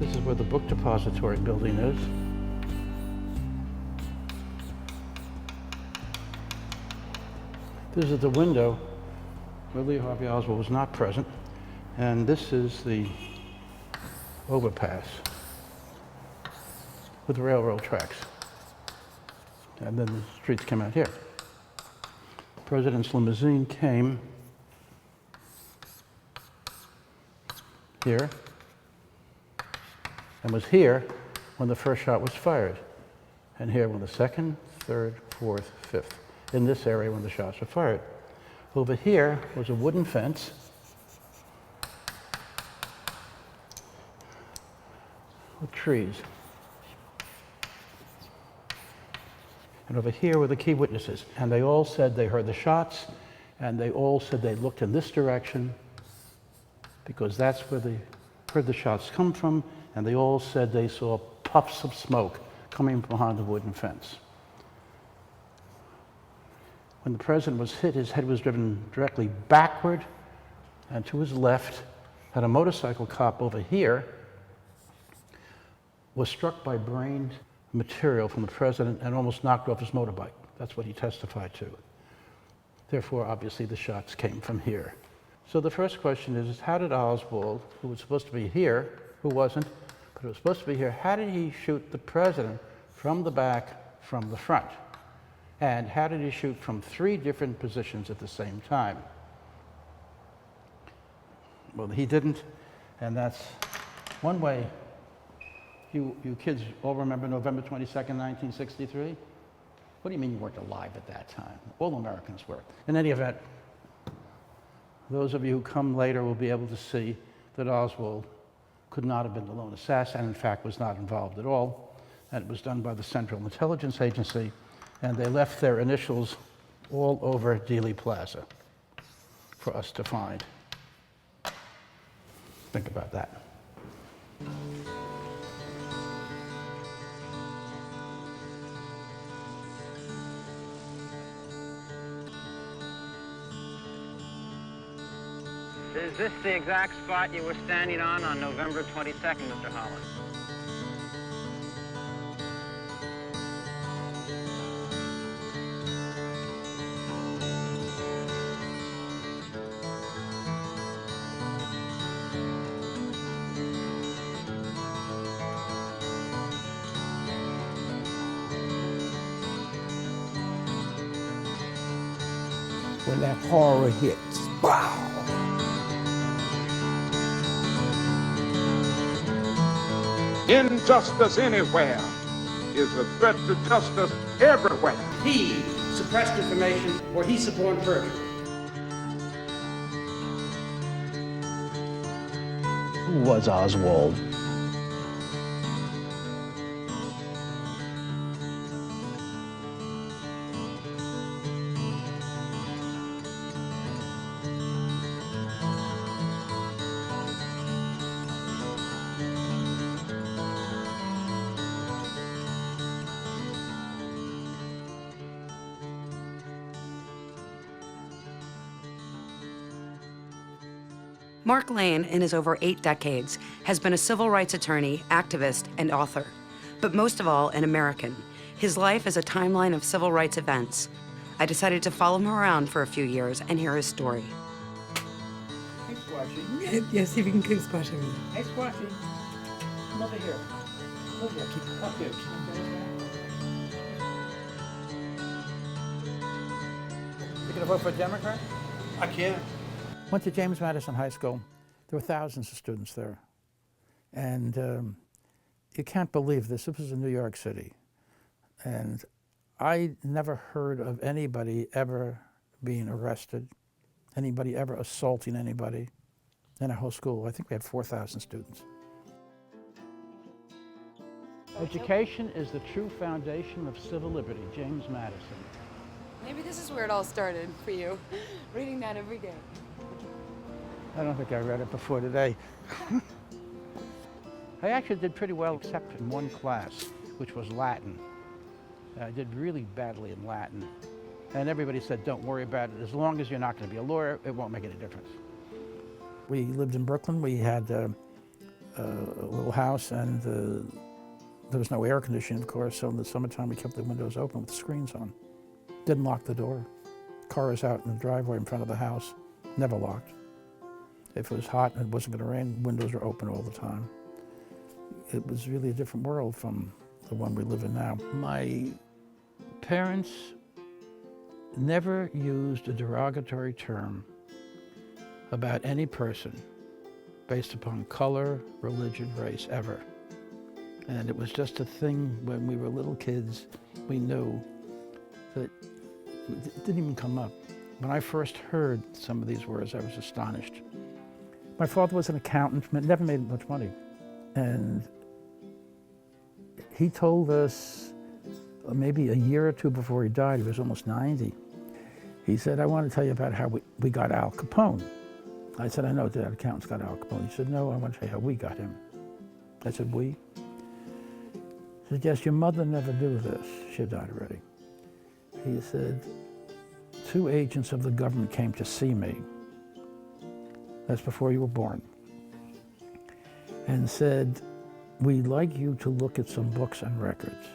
This is where the book depository building is. This is the window where Lee Harvey Oswald was not present. And this is the overpass with railroad tracks. And then the streets come out here. The president's limousine came here and was here when the first shot was fired, and here when the second, third, fourth, fifth, in this area when the shots were fired. Over here was a wooden fence with trees. And over here were the key witnesses, and they all said they heard the shots, and they all said they looked in this direction because that's where they heard the shots come from, and they all said they saw puffs of smoke coming behind the wooden fence. When the president was hit, his head was driven directly backward, and to his left, had a motorcycle cop over here, was struck by brain material from the president and almost knocked off his motorbike. That's what he testified to. Therefore, obviously, the shots came from here. So the first question is how did Oswald, who was supposed to be here, who wasn't, but who was supposed to be here, how did he shoot the president from the back, from the front? And how did he shoot from 3 different positions at the same time? Well, he didn't, and that's one way. You kids all remember November 22nd, 1963? What do you mean you weren't alive at that time? All Americans were. In any event, those of you who come later will be able to see that Oswald could not have been the lone assassin, and in fact was not involved at all. And it was done by the Central Intelligence Agency, and they left their initials all over Dealey Plaza for us to find. Think about that. Is this the exact spot you were standing on November 22nd, Mr. Holland? When that horror hits, wow! Injustice anywhere is a threat to justice everywhere. He suppressed information or he suborned perjury. Who was Oswald? Mark Lane, in his over 8 decades, has been a civil rights attorney, activist, and author. But most of all, an American. His life is a timeline of civil rights events. I decided to follow him around for a few years and hear his story. Hey, Squashy. Yes, see if you can cook squash over there. Hey, Squashy. Come over here. Over here. Keep up here. You gonna vote for a Democrat? I can't. Went to James Madison High School. There were thousands of students there. And you can't believe this. This was in New York City. And I never heard of anybody ever being arrested, anybody ever assaulting anybody in our whole school. I think we had 4,000 students. Education is the true foundation of civil liberty, James Madison. Maybe this is where it all started for you, reading that every day. I don't think I read it before today. I actually did pretty well except in one class, which was Latin. I did really badly in Latin. And everybody said, don't worry about it. As long as you're not going to be a lawyer, it won't make any difference. We lived in Brooklyn. We had a little house, and there was no air conditioning, of course, so in the summertime we kept the windows open with the screens on. Didn't lock the door. Car is out in the driveway in front of the house, never locked. If it was hot and it wasn't going to rain, windows were open all the time. It was really a different world from the one we live in now. My parents never used a derogatory term about any person based upon color, religion, race, ever. And it was just a thing when we were little kids, we knew that it didn't even come up. When I first heard some of these words, I was astonished. My father was an accountant, never made much money. And he told us maybe a year or two before he died, he was almost 90. He said, I want to tell you about how we got Al Capone. I said, I know that accountants got Al Capone. He said, no, I want to tell you how we got him. I said, we? He said, yes, your mother never knew this. She had died already. He said, 2 agents of the government came to see me. That's before you were born. And said, we'd like you to look at some books and records.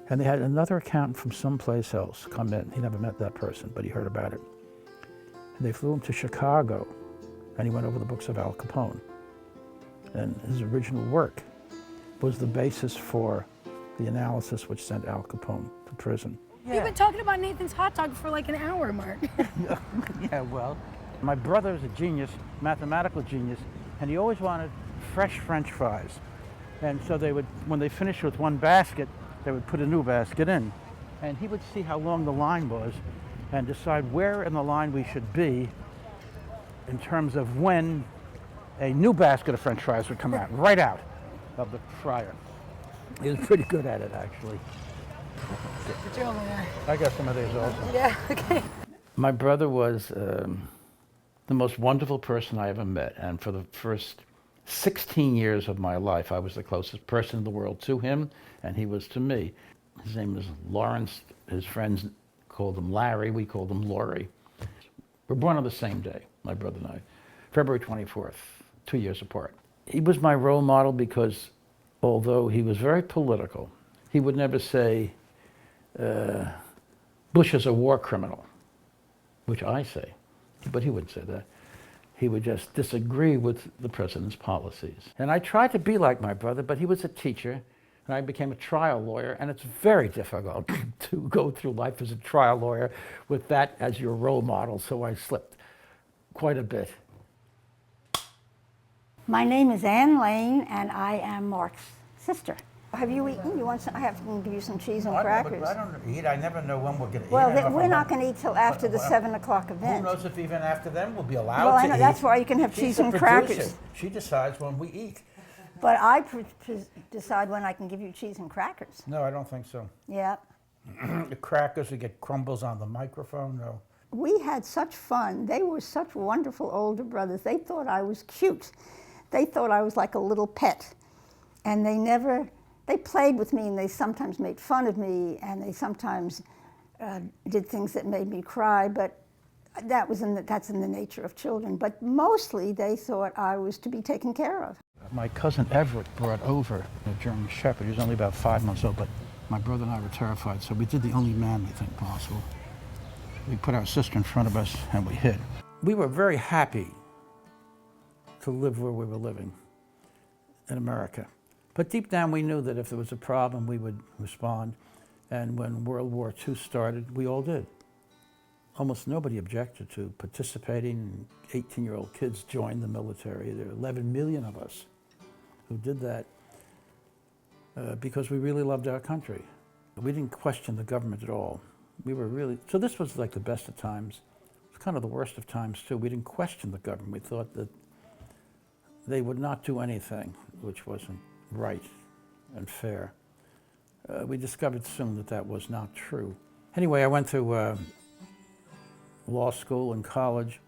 And they had another accountant from someplace else come in. He never met that person, but he heard about it. And they flew him to Chicago, and he went over the books of Al Capone. And his original work was the basis for the analysis which sent Al Capone to prison. You've been talking about Nathan's hot dog for like an hour, Mark. Yeah, well, my brother is a genius, mathematical genius, and he always wanted fresh French fries. And so they would, when they finished with one basket, they would put a new basket in. And he would see how long the line was and decide where in the line we should be in terms of when a new basket of French fries would come out, right out of the fryer. He was pretty good at it, actually. Put you over there. I got some of these also. Yeah, okay. My brother was the most wonderful person I ever met, and for the first 16 years of my life, I was the closest person in the world to him, and he was to me. His name was Lawrence. His friends called him Larry. We called him Laurie. We're born on the same day, my brother and I, February 24th, 2 years apart. He was my role model because although he was very political, he would never say, Bush is a war criminal, which I say, but he wouldn't say that. He would just disagree with the president's policies. And I tried to be like my brother, but he was a teacher, and I became a trial lawyer, and it's very difficult to go through life as a trial lawyer with that as your role model, so I slipped quite a bit. My name is Ann Lane, and I am Mark's sister. Have you eaten? You want some? I have to give you some cheese and crackers. I don't eat. I never know when we're going to eat. Well, we're not going to eat till after the 7 o'clock event. Who knows if even after then we'll be allowed well, to I know, eat. that's why you can have cheese and crackers. She decides when we eat. But I decide when I can give you cheese and crackers. No, I don't think so. Yeah. The crackers, we get crumbles on the microphone. No. We had such fun. They were such wonderful older brothers. They thought I was cute. They thought I was like a little pet. And they played with me, and they sometimes made fun of me, and they sometimes did things that made me cry, but that's in the nature of children. But mostly they thought I was to be taken care of. My cousin Everett brought over a German Shepherd. He was only about 5 months old, but my brother and I were terrified, so we did the only manly thing possible. We put our sister in front of us, and we hid. We were very happy to live where we were living in America. But deep down, we knew that if there was a problem, we would respond. And when World War II started, we all did. Almost nobody objected to participating. 18-year-old kids joined the military. There are 11 million of us who did that because we really loved our country. We didn't question the government at all. We were really, so this was like the best of times. It's kind of the worst of times, too. We didn't question the government. We thought that they would not do anything which wasn't right and fair. We discovered soon that that was not true. Anyway, I went to law school and college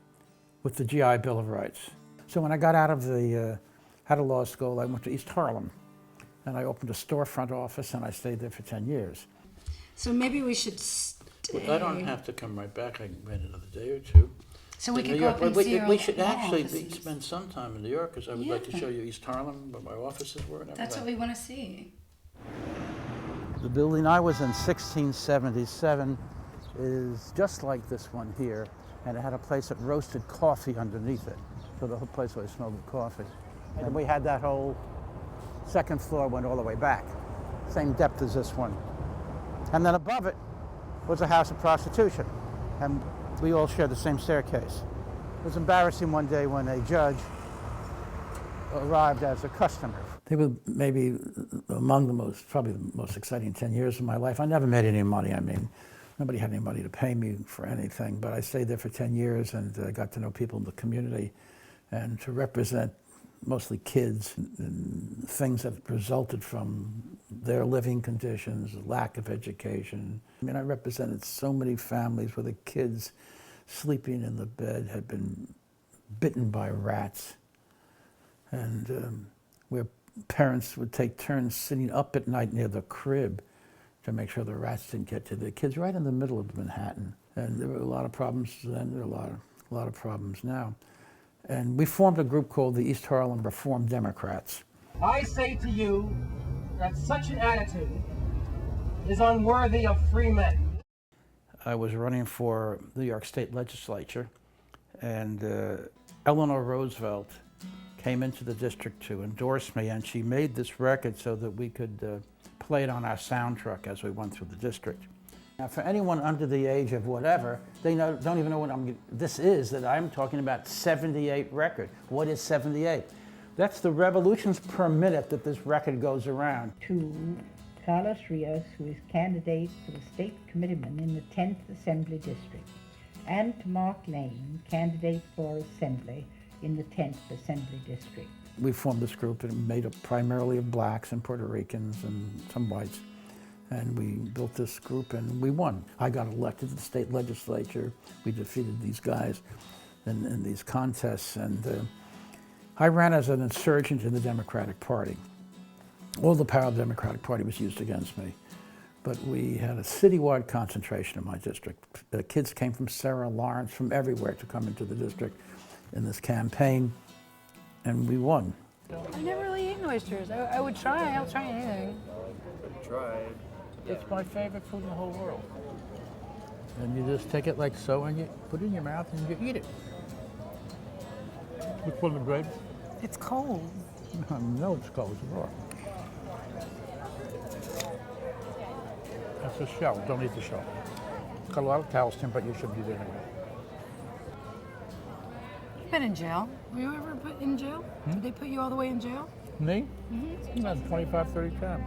with the GI Bill of Rights. So when I got out of law school, I went to East Harlem, and I opened a storefront office, and I stayed there for 10 years. So maybe we should stay. Well, I don't have to come right back. I can wait another day or two. So we in could New go York. up and But see our we should law actually offices. spend some time in New York, because I would like to Yeah. show you East Harlem, where my offices were and everything. That's what we want to see. The building I was in, 1677, is just like this one here, and it had a place that roasted coffee underneath it. So the whole place always smelled of coffee. And we had that whole second floor went all the way back, same depth as this one. And then above it was a house of prostitution, and we all shared the same staircase. It was embarrassing one day when a judge arrived as a customer. They were maybe among the most, probably the most exciting 10 years of my life. I never made any money. I mean, nobody had any money to pay me for anything, but I stayed there for 10 years and got to know people in the community, and to represent mostly kids and things that resulted from their living conditions, lack of education. I mean, I represented so many families where the kids sleeping in the bed had been bitten by rats, and where parents would take turns sitting up at night near the crib to make sure the rats didn't get to the kids, right in the middle of Manhattan. And there were a lot of problems then, there are a lot of problems now. And we formed a group called the East Harlem Reform Democrats. I say to you that such an attitude is unworthy of free men. I was running for New York State Legislature, and Eleanor Roosevelt came into the district to endorse me, and she made this record so that we could play it on our sound truck as we went through the district. Now, for anyone under the age of whatever, they don't even know what this is, that I'm talking about 78 record. What is 78? That's the revolutions per minute that this record goes around. To Carlos Rios, who is candidate for the state committeeman in the 10th Assembly District, and to Mark Lane, candidate for Assembly in the 10th Assembly District. We formed this group and made up primarily of blacks and Puerto Ricans and some whites. And we built this group and we won. I got elected to the state legislature. We defeated these guys in these contests. And I ran as an insurgent in the Democratic Party. All the power of the Democratic Party was used against me. But we had a citywide concentration in my district. The kids came from Sarah Lawrence, from everywhere to come into the district in this campaign, and we won. I never really eaten oysters. I would try. I'll try anything. Try. It's my favorite food in the whole world. And you just take it like so, and you put it in your mouth and you eat it. Which one is great? It's cold. No, it's cold. It's raw. That's a shell. Don't eat the shell. It's got a lot of calcium, but you shouldn't eat it anyway. You've been in jail. Were you ever put in jail? Did they put you all the way in jail? Me? Mm-hmm. That's 25, 30 times.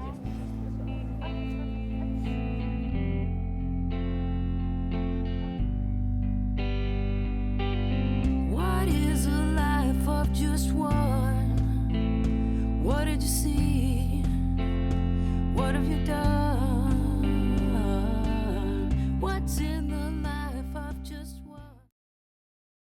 What is a life of just one? What did you see? What have you done?